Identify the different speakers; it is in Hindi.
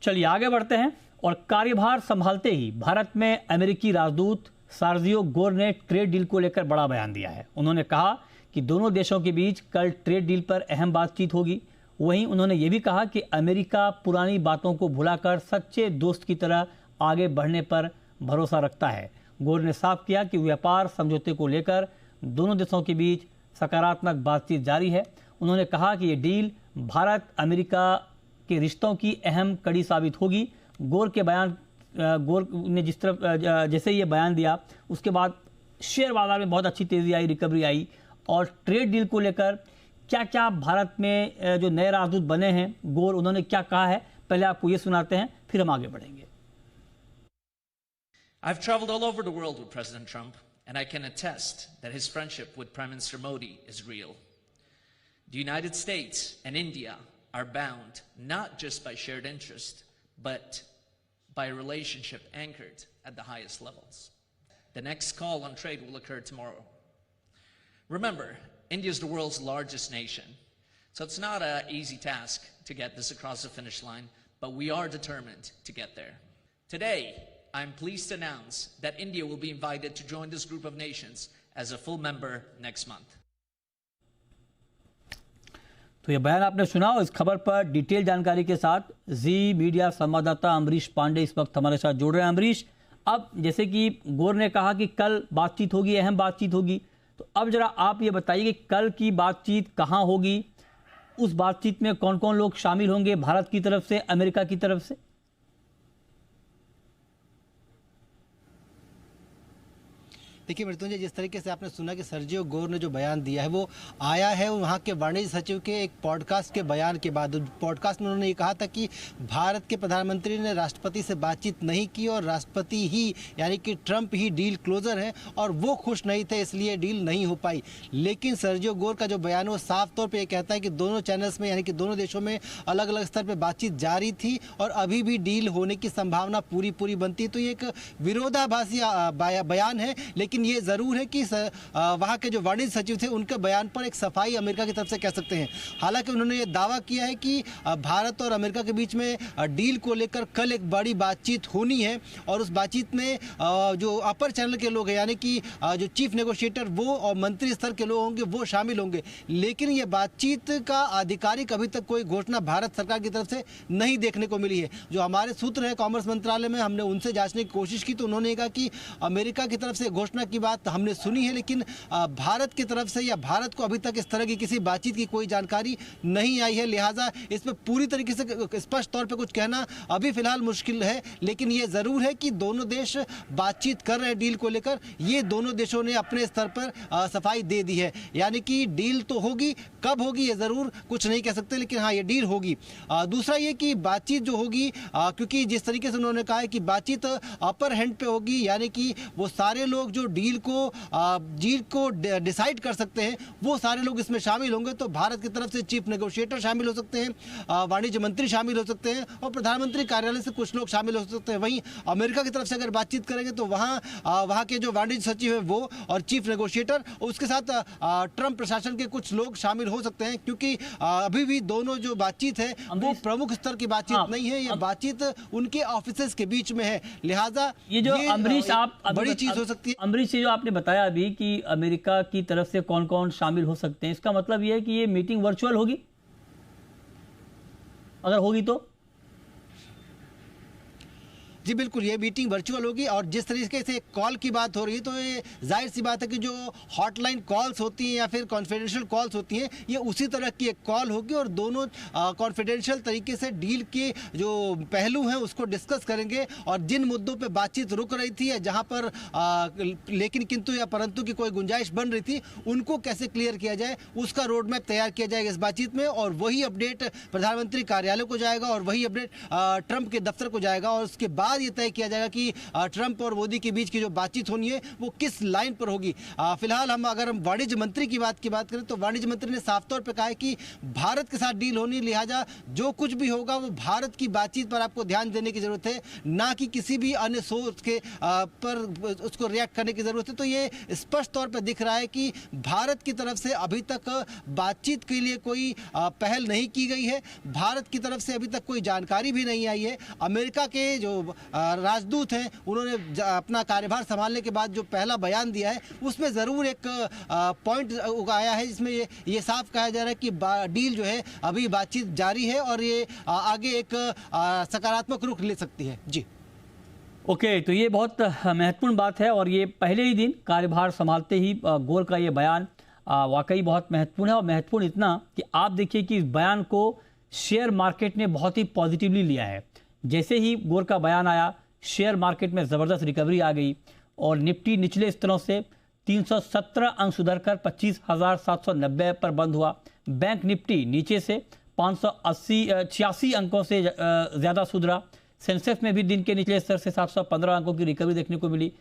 Speaker 1: चलिए आगे बढ़ते हैं। और कार्यभार संभालते ही भारत में अमेरिकी राजदूत सर्जियो गोर ने ट्रेड डील को लेकर बड़ा बयान दिया है। उन्होंने कहा कि दोनों देशों के बीच कल ट्रेड डील पर अहम बातचीत होगी। वहीं उन्होंने ये भी कहा कि अमेरिका पुरानी बातों को भुलाकर सच्चे दोस्त की तरह आगे बढ़ने पर भरोसा रखता है। गोर ने साफ किया कि व्यापार समझौते को लेकर दोनों देशों के बीच सकारात्मक बातचीत जारी है। उन्होंने कहा कि ये डील भारत अमेरिका के रिश्तों की अहम कड़ी साबित होगी। गोर ने जिस तरह जैसे ये बयान दिया उसके बाद शेयर बाजार में बहुत अच्छी तेज़ी आई, रिकवरी आई। और ट्रेड डील को लेकर क्या क्या भारत में जो नए राजदूत बने हैं गोर, उन्होंने क्या कहा है, पहले आपको ये सुनाते हैं, फिर हम आगे बढ़ेंगे।
Speaker 2: I've traveled all over the world with President Trump, and I can attest that his friendship with Prime Minister Modi is real. The United States and India are bound not just by shared interest, but by a relationship anchored at the highest levels. The next call on trade will occur tomorrow. Remember, India is the world's largest nation, so it's not an easy task to get this across the finish line, but we are determined to get there. Today, I'm pleased to announce that India will be invited to join this group of nations as a full member next month.
Speaker 1: तो ये बयान आपने सुना और इस खबर पर डिटेल जानकारी के साथ जी मीडिया संवाददाता अमरीश पांडे इस वक्त हमारे साथ जुड़ रहे हैं। अमरीश, अब जैसे कि गोर ने कहा कि कल बातचीत होगी, अहम बातचीत होगी, तो अब जरा आप ये बताइए कि कल की बातचीत कहाँ होगी, उस बातचीत में कौन कौन लोग शामिल होंगे भारत की तरफ से, अमेरिका की तरफ से?
Speaker 3: देखिए मृत्युंजय, जिस तरीके से आपने सुना कि सर्जियो गोर ने जो बयान दिया है वो आया है वहाँ के वाणिज्य सचिव के एक पॉडकास्ट के बयान के बाद। पॉडकास्ट में उन्होंने ये कहा था कि भारत के प्रधानमंत्री ने राष्ट्रपति से बातचीत नहीं की और राष्ट्रपति ही यानी कि ट्रंप ही डील क्लोजर है और वो खुश नहीं थे, इसलिए डील नहीं हो पाई। लेकिन सर्जियो गोर का जो बयान है वो साफ तौर पर यह कहता है कि दोनों चैनल्स में यानी कि दोनों देशों में अलग अलग स्तर पर बातचीत जारी थी और अभी भी डील होने की संभावना पूरी बनती है। तो ये एक विरोधाभासी बयान है, लेकिन ये जरूर है कि वहां के जो वाणिज्य सचिव थे उनके बयान पर एक सफाई अमेरिका की तरफ से कह सकते हैं। हालांकि उन्होंने ये दावा किया है कि भारत और अमेरिका के बीच में डील को लेकर कल एक बड़ी बातचीत होनी है और उस बातचीत में जो अपर चैनल के लोग हैं यानी कि जो चीफ नेगोशिएटर वो और मंत्री स्तर के लोग होंगे वो शामिल होंगे। लेकिन ये बातचीत का आधिकारिक अभी तक कोई घोषणा भारत सरकार की तरफ से नहीं देखने को मिली है। जो हमारे सूत्र हैं कॉमर्स मंत्रालय में, हमने उनसे जांचने की कोशिश की तो उन्होंने कहा कि अमेरिका की तरफ से घोषणा की बात हमने सुनी है, लेकिन भारत की तरफ से या भारत को अभी तक इस तरह की किसी बातचीत की कोई जानकारी नहीं आई है। लिहाजा इस पर पूरी तरीके से स्पष्ट तौर पे कुछ कहना अभी फिलहाल मुश्किल है। लेकिन ये जरूर है कि दोनों देश बातचीत कर रहे हैं डील को लेकर। ये दोनों देशों ने अपने स्तर पर सफाई दे दी है, यानी कि डील तो होगी, कब होगी ये जरूर कुछ नहीं कह सकते, लेकिन हाँ ये डील होगी। दूसरा ये कि बातचीत जो होगी, क्योंकि जिस तरीके से उन्होंने कहा है कि बातचीत अपर हैंड पे होगी, यानी कि वो सारे लोग जो डील को डिसाइड कर सकते हैं वो सारे लोग इसमें शामिल होंगे। तो भारत की तरफ से चीफ नेगोशिएटर शामिल हो सकते हैं, वाणिज्य मंत्री शामिल हो सकते हैं और प्रधानमंत्री कार्यालय से कुछ लोग शामिल हो सकते हैं। वहीं अमेरिका की तरफ से अगर बातचीत करेंगे तो वहाँ के जो वाणिज्य सचिव है वो और चीफ नेगोशिएटर, उसके साथ ट्रंप प्रशासन के कुछ लोग शामिल हो सकते हैं, क्योंकि अभी भी दोनों जो बातचीत है वो प्रमुख स्तर की बातचीत नहीं है, ये बातचीत उनके ऑफिसेस के बीच में है। लिहाजा
Speaker 1: ये जो अमरीश आप
Speaker 3: बड़ी चीज हो सकती है।
Speaker 1: अमरीश, जो आपने बताया अभी कि अमेरिका की तरफ से कौन कौन शामिल हो सकते हैं, इसका मतलब यह है कि ये मीटिंग वर्चुअल होगी, अगर होगी तो?
Speaker 3: जी बिल्कुल, ये मीटिंग वर्चुअल होगी और जिस तरीके से कॉल की बात हो रही है तो ये जाहिर सी बात है कि जो हॉटलाइन कॉल्स होती हैं या फिर कॉन्फिडेंशियल कॉल्स होती हैं ये उसी तरह की एक कॉल होगी और दोनों कॉन्फिडेंशियल तरीके से डील के जो पहलू हैं उसको डिस्कस करेंगे और जिन मुद्दों पे बातचीत रुक रही थी या जहां पर लेकिन किंतु या परंतु की कोई गुंजाइश बन रही थी उनको कैसे क्लियर किया जाए उसका रोड मैप तैयार किया जाएगा इस बातचीत में और वही अपडेट प्रधानमंत्री कार्यालय को जाएगा और वही अपडेट ट्रंप के दफ्तर को जाएगा और उसके बाद बाद ये तय किया जाएगा कि ट्रंप और मोदी के बीच की जो बातचीत होनी है वो किस लाइन पर होगी। फिलहाल अगर हम वाणिज्य मंत्री की बात करें तो वाणिज्य मंत्री ने साफ तौर पर कहा है कि भारत के साथ डील होनी, लिहाजा जो कुछ भी होगा वो भारत की बातचीत पर आपको ध्यान देने की जरूरत है, ना कि किसी भी अन्य सोर्स के पर उसको रिएक्ट करने की जरूरत है। तो ये स्पष्ट तौर पर दिख रहा है कि भारत की तरफ से अभी तक बातचीत के लिए कोई पहल नहीं की गई है, भारत की तरफ से अभी तक कोई जानकारी भी नहीं आई है। अमेरिका के जो राजदूत हैं उन्होंने अपना कार्यभार संभालने के बाद जो पहला बयान दिया है उसमें ज़रूर एक पॉइंट उगाया है जिसमें ये साफ कहा जा रहा है कि डील जो है अभी बातचीत जारी है और ये आगे एक सकारात्मक रुख ले सकती है। जी
Speaker 1: ओके, तो ये बहुत महत्वपूर्ण बात है और ये पहले ही दिन कार्यभार संभालते ही गोर का ये बयान वाकई बहुत महत्वपूर्ण है। और महत्वपूर्ण इतना कि आप देखिए कि इस बयान को शेयर मार्केट ने बहुत ही पॉजिटिवली लिया है। जैसे ही गोर का बयान आया, शेयर मार्केट में ज़बरदस्त रिकवरी आ गई और निफ्टी निचले स्तरों से 317 अंक सुधरकर 25,790 पर बंद हुआ। बैंक निफ्टी नीचे से 586 अंकों से ज़्यादा सुधरा। सेंसेक्स में भी दिन के निचले स्तर से 715 अंकों की रिकवरी देखने को मिली।